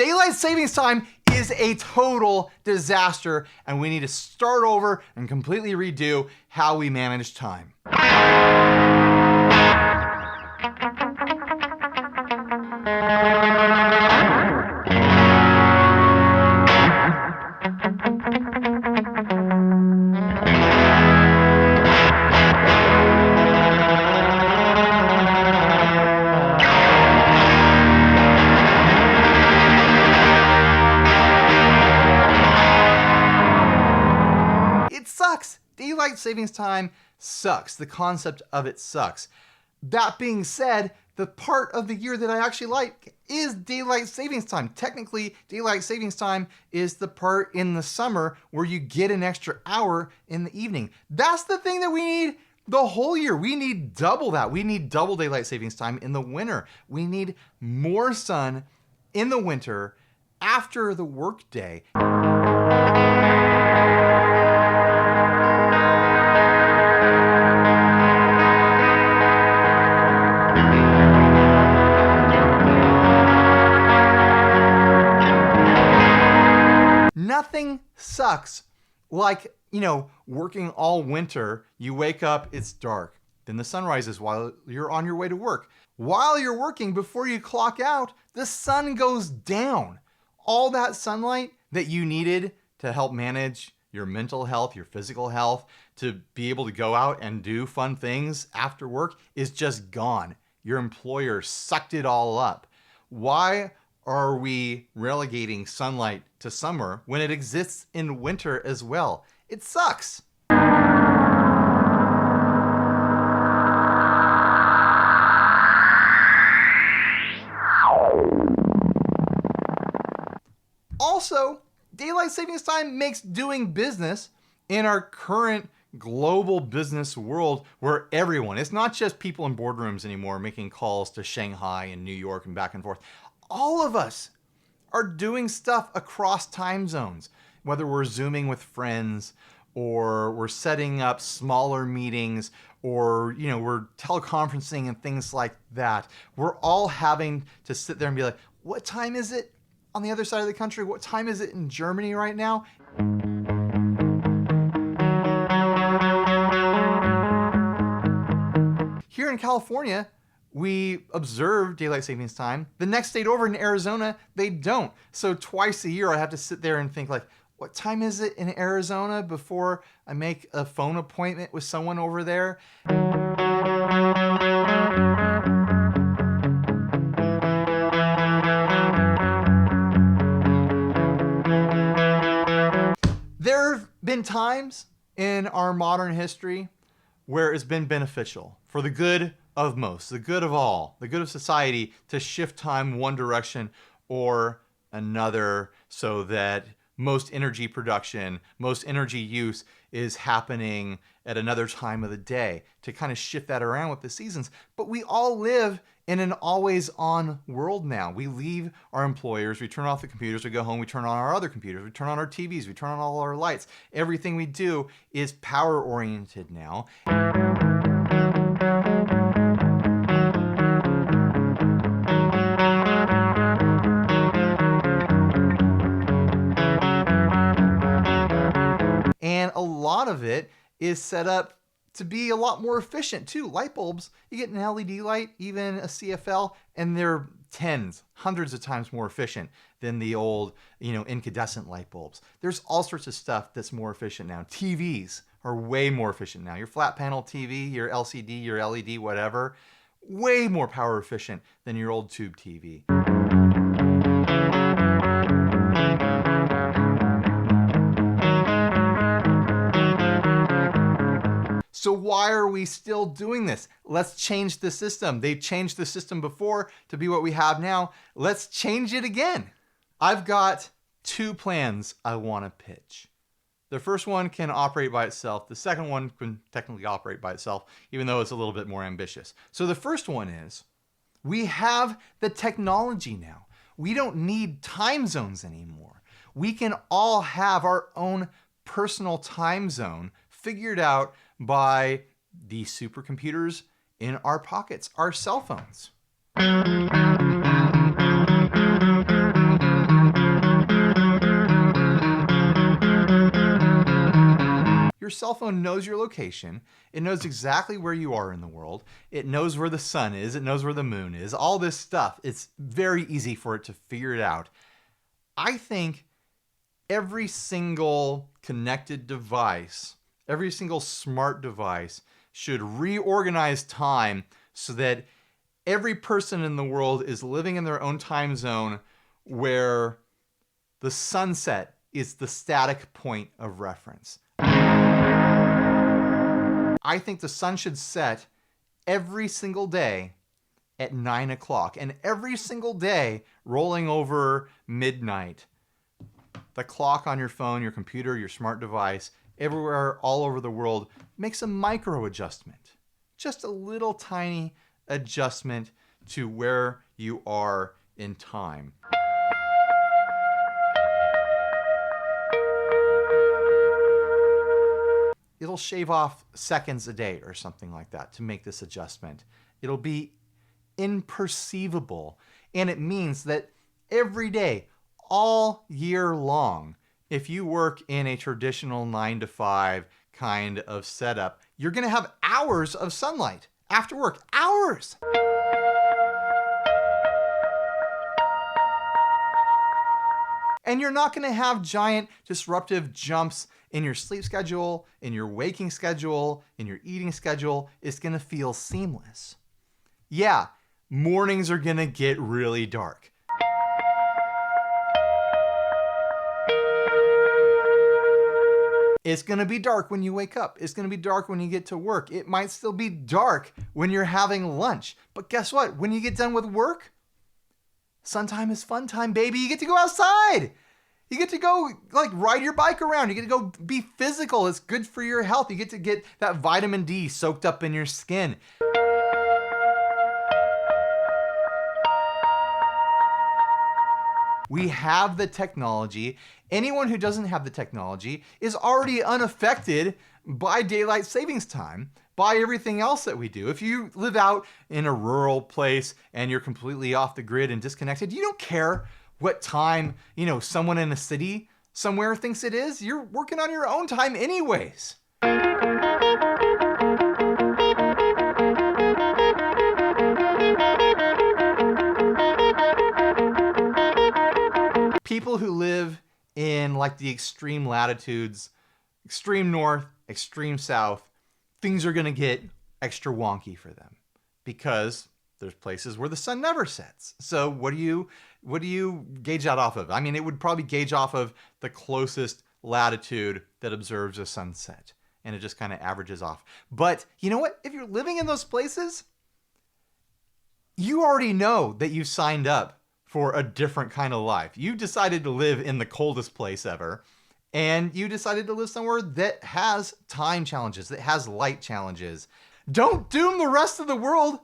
Daylight savings time is a total disaster, and we need to start over and completely redo how we manage time. Daylight savings time sucks. The concept of it sucks. That being said, the part of the year that I actually like is daylight savings time. Technically, daylight savings time is the part in the summer where you get an extra hour in the evening. That's the thing that we need the whole year. We need double that. We need double daylight savings time in the winter. We need more sun in the winter after the workday. Nothing sucks like, working all winter. You wake up, it's dark. Then the sun rises while you're on your way to work. While you're working, before you clock out, the sun goes down. All that sunlight that you needed to help manage your mental health, your physical health, to be able to go out and do fun things after work is just gone. Your employer sucked it all up. Why are we relegating sunlight to summer when it exists in winter as well? It sucks. Also, daylight savings time makes doing business in our current global business world where everyone, it's not just people in boardrooms anymore making calls to Shanghai and New York and back and forth. All of us are doing stuff across time zones, whether we're Zooming with friends or we're setting up smaller meetings or, we're teleconferencing and things like that. We're all having to sit there and be like, what time is it on the other side of the country? What time is it in Germany right now? Here in California, we observe daylight savings time. The next state over in Arizona, they don't. So twice a year, I have to sit there and think like, what time is it in Arizona before I make a phone appointment with someone over there? There have been times in our modern history where it's been beneficial for the good of most, the good of all, the good of society to shift time one direction or another so that most energy production, most energy use is happening at another time of the day to kind of shift that around with the seasons. But we all live in an always on world now. We leave our employers, we turn off the computers, we go home, we turn on our other computers, we turn on our TVs, we turn on all our lights. Everything we do is power oriented now. And a lot of it is set up to be a lot more efficient too. Light bulbs, you get an LED light, even a CFL, and they're tens, hundreds of times more efficient than the old, incandescent light bulbs. There's all sorts of stuff that's more efficient now. TVs are way more efficient now. Your flat panel TV, your LCD, your LED, whatever, way more power efficient than your old tube TV. So why are we still doing this? Let's change the system. They've changed the system before to be what we have now. Let's change it again. I've got two plans I want to pitch. The first one can operate by itself. The second one can technically operate by itself, even though it's a little bit more ambitious. So the first one is, we have the technology now. We don't need time zones anymore. We can all have our own personal time zone figured out by the supercomputers in our pockets, our cell phones. your cell phone knows your location. It knows exactly where you are in the world. It knows where the sun is. It knows where the moon is. All this stuff. It's very easy for it to figure it out. I think every single connected device, every single smart device should reorganize time so that every person in the world is living in their own time zone where the sunset is the static point of reference. I think the sun should set every single day at 9 o'clock, and every single day rolling over midnight. The clock on your phone, your computer, your smart device, everywhere, all over the world, makes a micro adjustment. Just a little tiny adjustment to where you are in time. It'll shave off seconds a day or something like that to make this adjustment. It'll be imperceivable. And it means that every day, all year long, if you work in a traditional 9 to 5 kind of setup, you're going to have hours of sunlight after work. Hours! And you're not going to have giant disruptive jumps in your sleep schedule, in your waking schedule, in your eating schedule. It's going to feel seamless. Yeah, mornings are going to get really dark. It's going to be dark when you wake up. It's going to be dark when you get to work. It might still be dark when you're having lunch. But guess what? When you get done with work, sun time is fun time, baby. You get to go outside. You get to go ride your bike around. You get to go be physical. It's good for your health. You get to get that vitamin D soaked up in your skin. We have the technology. Anyone who doesn't have the technology is already unaffected by daylight savings time, by everything else that we do. If you live out in a rural place and you're completely off the grid and disconnected, you don't care what time, someone in a city somewhere thinks it is. You're working on your own time anyways. People who live in the extreme latitudes, extreme north, extreme south, things are going to get extra wonky for them because there's places where the sun never sets. So what do you gauge that off of? I mean, it would probably gauge off of the closest latitude that observes a sunset, and it just kind of averages off. But you know what? If you're living in those places, you already know that you signed up for a different kind of life. You decided to live in the coldest place ever, and you decided to live somewhere that has time challenges, that has light challenges. Don't doom the rest of the world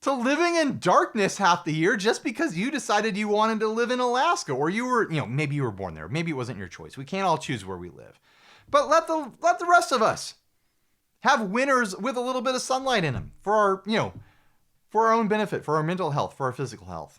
to living in darkness half the year just because you decided you wanted to live in Alaska, or you were, maybe you were born there. Maybe it wasn't your choice. We can't all choose where we live. But let the rest of us have winters with a little bit of sunlight in them for our own benefit, for our mental health, for our physical health.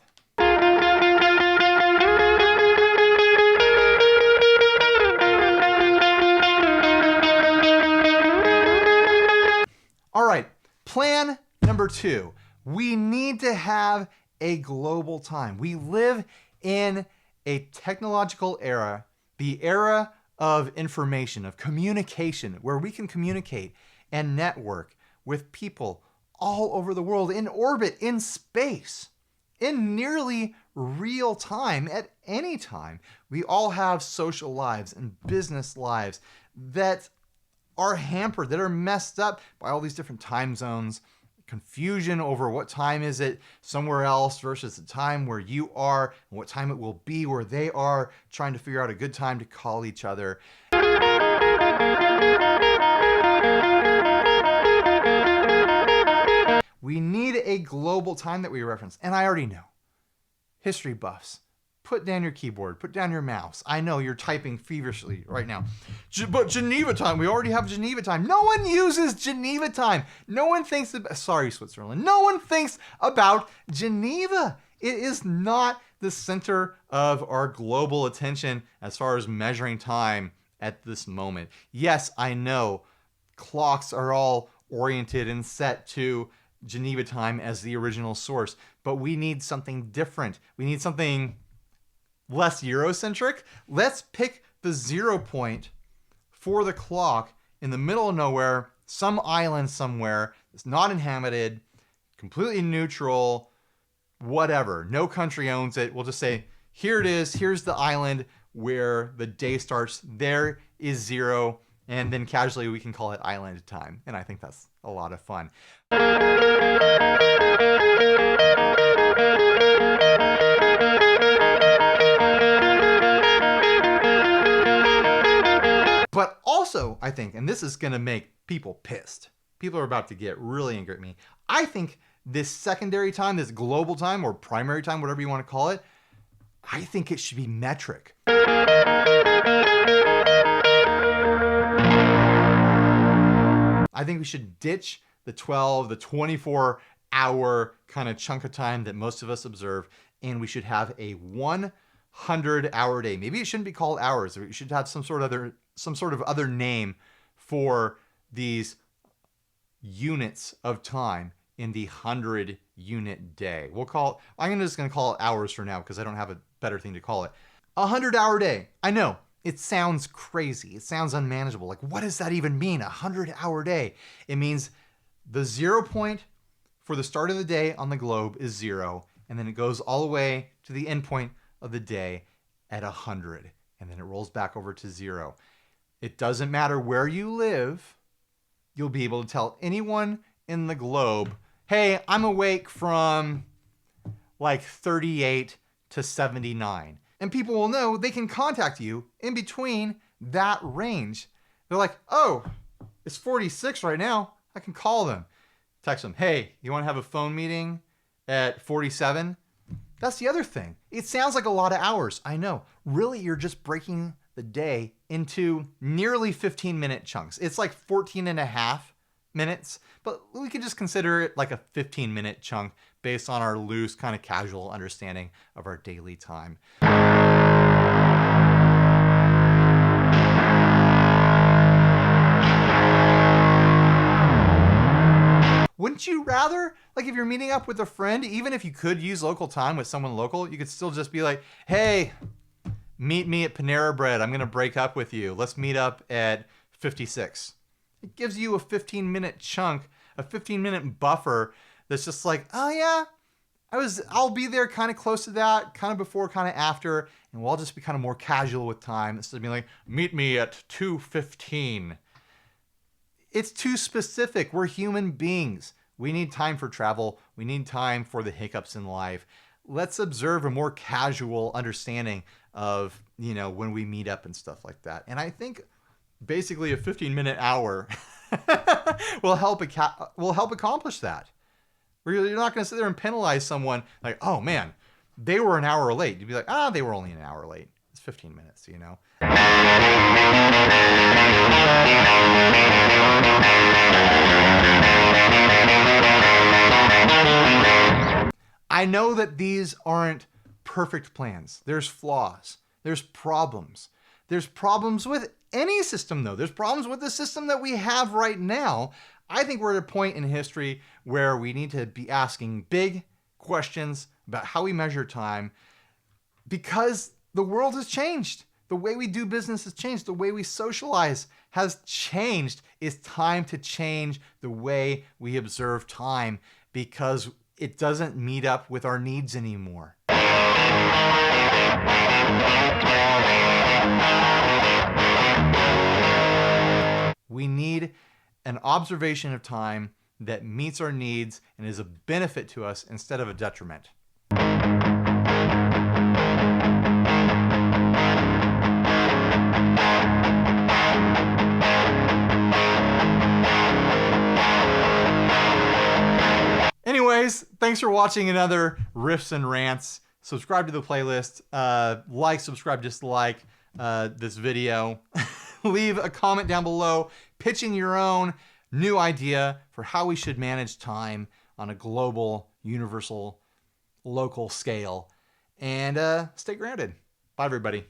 All right, plan number 2. We need to have a global time. We live in a technological era, the era of information, of communication, where we can communicate and network with people all over the world, in orbit, in space, in nearly real time, at any time. We all have social lives and business lives that are hampered, that are messed up by all these different time zones, confusion over what time is it somewhere else versus the time where you are, and what time it will be where they are, trying to figure out a good time to call each other. We need a global time that we reference, and I already know. History buffs, put down your keyboard, put down your mouse. I know you're typing feverishly right now. But Geneva time, we already have Geneva time. No one uses Geneva time. No one thinks about, sorry, Switzerland. No one thinks about Geneva. It is not the center of our global attention as far as measuring time at this moment. Yes, I know clocks are all oriented and set to Geneva time as the original source, but we need something different. We need something less Eurocentric. Let's pick the 0 point for the clock in the middle of nowhere, some island somewhere that's not inhabited, completely neutral, whatever. No country owns it. We'll just say, here it is. Here's the island where the day starts. There is 0. And then casually we can call it island time. And I think that's a lot of fun. But also, I think, and this is going to make people pissed. People are about to get really angry at me. I think this secondary time, this global time or primary time, whatever you want to call it, I think it should be metric. I think we should ditch the 12, the 24-hour kind of chunk of time that most of us observe, and we should have a 100-hour day. Maybe it shouldn't be called hours. We should have some sort of other name for these units of time in the 100-unit day. I'm just going to call it hours for now because I don't have a better thing to call it. 100-hour day. I know. It sounds crazy. It sounds unmanageable. Like, what does that even mean? 100-hour day. It means the 0 point for the start of the day on the globe is 0, and then it goes all the way to the end point of the day at 100, and then it rolls back over to 0. It doesn't matter where you live. You'll be able to tell anyone in the globe, hey, I'm awake from like 38 to 79. And people will know they can contact you in between that range. They're like, oh, it's 46 right now. I can call them. Text them, hey, you want to have a phone meeting at 47? That's the other thing. It sounds like a lot of hours. I know. Really, you're just breaking the day into nearly 15-minute chunks. It's like 14 and a half minutes, but we can just consider it like a 15-minute chunk based on our loose, kind of casual understanding of our daily time. Wouldn't you rather, like if you're meeting up with a friend, even if you could use local time with someone local, you could still just be like, hey, meet me at Panera Bread. I'm going to break up with you. Let's meet up at 56. It gives you a 15-minute chunk, a 15-minute buffer that's just like, oh yeah, I'll be there kind of close to that, kind of before, kind of after, and we'll all just be kind of more casual with time instead of being like, meet me at 2:15. It's too specific. We're human beings. We need time for travel. We need time for the hiccups in life. Let's observe a more casual understanding of, when we meet up and stuff like that. And I think basically a 15-minute hour will help accomplish that. You're not going to sit there and penalize someone like, oh man, they were an hour late. You'd be like, they were only an hour late. It's 15 minutes, I know that these aren't perfect plans. There's flaws. There's problems. There's problems with any system, though. There's problems with the system that we have right now. I think we're at a point in history where we need to be asking big questions about how we measure time because the world has changed. The way we do business has changed. The way we socialize has changed. It's time to change the way we observe time because it doesn't meet up with our needs anymore. We need an observation of time that meets our needs and is a benefit to us instead of a detriment. Anyways, thanks for watching another Riffs and Rants. Subscribe to the playlist. Subscribe, dislike this video. Leave a comment down below pitching your own new idea for how we should manage time on a global, universal, local scale. And stay grounded. Bye, everybody.